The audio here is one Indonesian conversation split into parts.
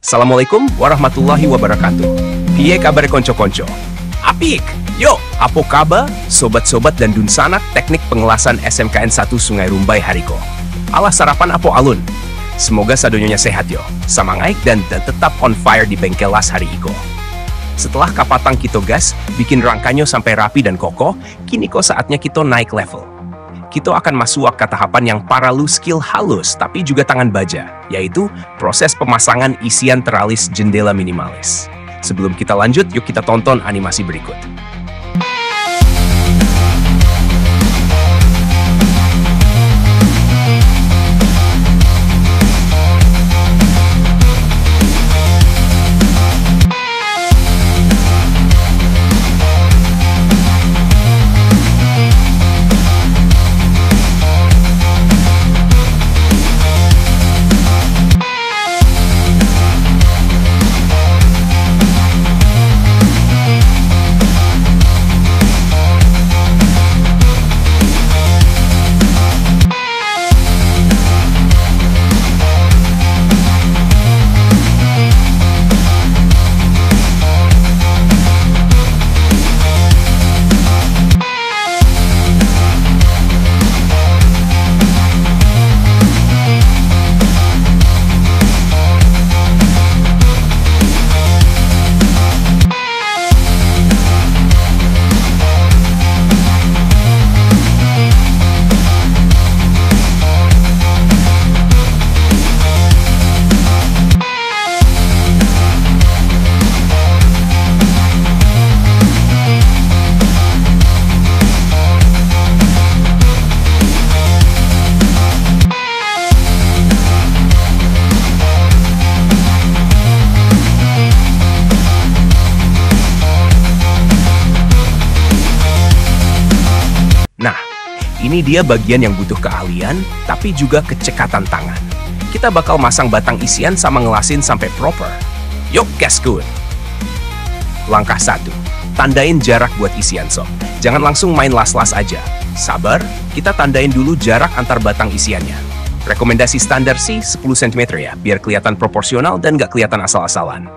Assalamualaikum warahmatullahi wabarakatuh. Piye kabar konco-konco? Apik! Yo, apa kabar? Sobat-sobat dan dunsanak teknik pengelasan SMKN 1 Sungai Rumbai Hariko. Alah sarapan apa alun? Semoga sadonyonya sehat yo, samangaik dan tetap on fire di bengkel las hari iko. Setelah kapatang kita gas, bikin rangkanyo sampai rapi dan kokoh, kini kok saatnya kita naik level. Kita akan masuk ke tahapan yang paralu skill halus tapi juga tangan baja, yaitu proses pemasangan isian teralis jendela minimalis. Sebelum kita lanjut, yuk kita tonton animasi berikut. Ini dia bagian yang butuh keahlian, tapi juga kecekatan tangan. Kita bakal masang batang isian sama ngelasin sampai proper. Yuk, gaskeun! Langkah 1. Tandain jarak buat isian sob. Jangan langsung main las-las aja. Sabar, kita tandain dulu jarak antar batang isiannya. Rekomendasi standar sih 10 cm ya, biar kelihatan proporsional dan nggak kelihatan asal-asalan.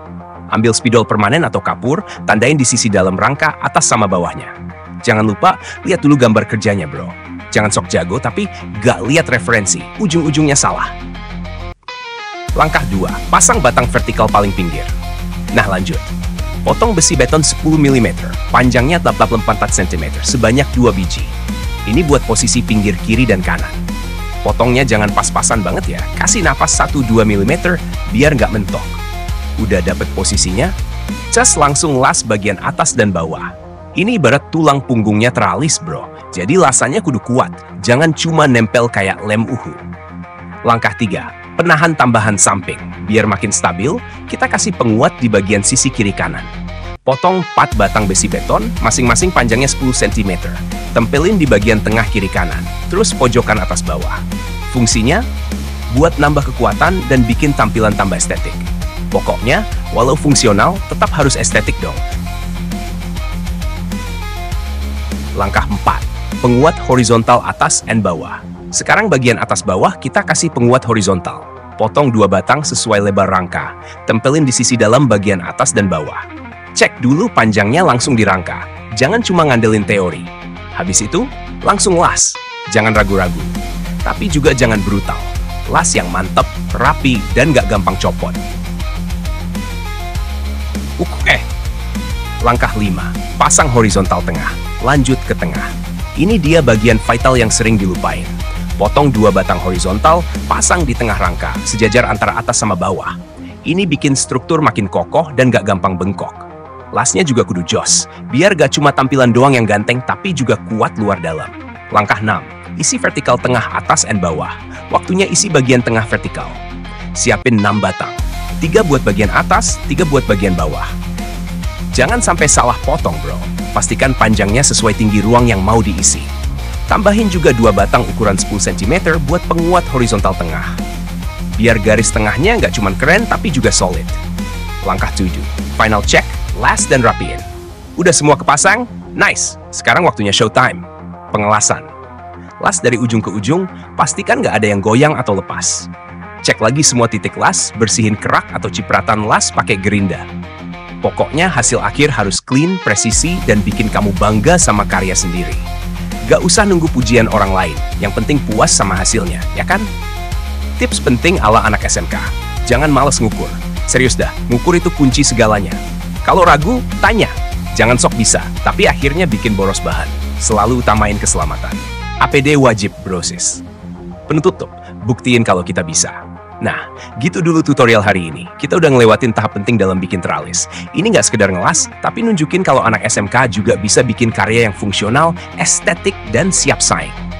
Ambil spidol permanen atau kapur, tandain di sisi dalam rangka, atas sama bawahnya. Jangan lupa, lihat dulu gambar kerjanya bro. Jangan sok jago, tapi gak lihat referensi. Ujung-ujungnya salah. Langkah 2. Pasang batang vertikal paling pinggir. Nah lanjut. Potong besi beton 10 mm. Panjangnya 84 cm. Sebanyak 2 biji. Ini buat posisi pinggir kiri dan kanan. Potongnya jangan pas-pasan banget ya. Kasih nafas 1-2 mm biar gak mentok. Udah dapet posisinya? Cas langsung las bagian atas dan bawah. Ini ibarat tulang punggungnya teralis bro. Jadi lasanya kudu kuat, jangan cuma nempel kayak lem uhu. Langkah 3, penahan tambahan samping. Biar makin stabil, kita kasih penguat di bagian sisi kiri kanan. Potong 4 batang besi beton, masing-masing panjangnya 10 cm. Tempelin di bagian tengah kiri kanan, terus pojokan atas bawah. Fungsinya, buat nambah kekuatan dan bikin tampilan tambah estetik. Pokoknya, walau fungsional, tetap harus estetik dong. Langkah 4. Penguat horizontal atas dan bawah. Sekarang bagian atas bawah kita kasih penguat horizontal. Potong 2 batang sesuai lebar rangka. Tempelin di sisi dalam bagian atas dan bawah. Cek dulu panjangnya langsung di rangka. Jangan cuma ngandelin teori. Habis itu, langsung las. Jangan ragu-ragu. Tapi juga jangan brutal. Las yang mantep, rapi, dan gak gampang copot. Langkah 5. Pasang horizontal tengah. Lanjut ke tengah. Ini dia bagian vital yang sering dilupain. Potong 2 batang horizontal, pasang di tengah rangka, sejajar antara atas sama bawah. Ini bikin struktur makin kokoh dan gak gampang bengkok. Lasnya juga kudu jos, biar gak cuma tampilan doang yang ganteng, tapi juga kuat luar dalam. Langkah 6. Isi vertikal tengah atas dan bawah. Waktunya isi bagian tengah vertikal. Siapin 6 batang. 3 buat bagian atas, 3 buat bagian bawah. Jangan sampai salah potong bro. Pastikan panjangnya sesuai tinggi ruang yang mau diisi. Tambahin juga 2 batang ukuran 10 cm buat penguat horizontal tengah. Biar garis tengahnya nggak cuma keren tapi juga solid. Langkah 7. Final check, last dan rapiin. Udah semua kepasang? Nice! Sekarang waktunya showtime. Pengelasan. Las dari ujung ke ujung, pastikan nggak ada yang goyang atau lepas. Cek lagi semua titik las, bersihin kerak atau cipratan las pakai gerinda. Pokoknya hasil akhir harus clean, presisi, dan bikin kamu bangga sama karya sendiri. Gak usah nunggu pujian orang lain, yang penting puas sama hasilnya, ya kan? Tips penting ala anak SMK, jangan males ngukur. Serius dah, ngukur itu kunci segalanya. Kalau ragu, tanya. Jangan sok bisa, tapi akhirnya bikin boros bahan. Selalu utamain keselamatan. APD wajib, brosis. Penutup, buktiin kalau kita bisa. Nah, gitu dulu tutorial hari ini. Kita udah ngelewatin tahap penting dalam bikin teralis. Ini nggak sekedar ngelas, tapi nunjukin kalau anak SMK juga bisa bikin karya yang fungsional, estetik, dan siap saing.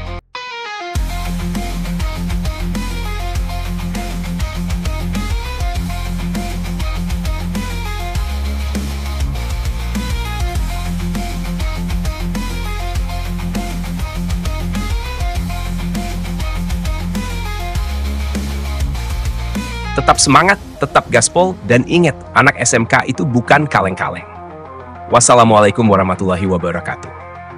Tetap semangat, tetap gaspol, dan ingat, anak SMK itu bukan kaleng-kaleng. Wassalamualaikum warahmatullahi wabarakatuh.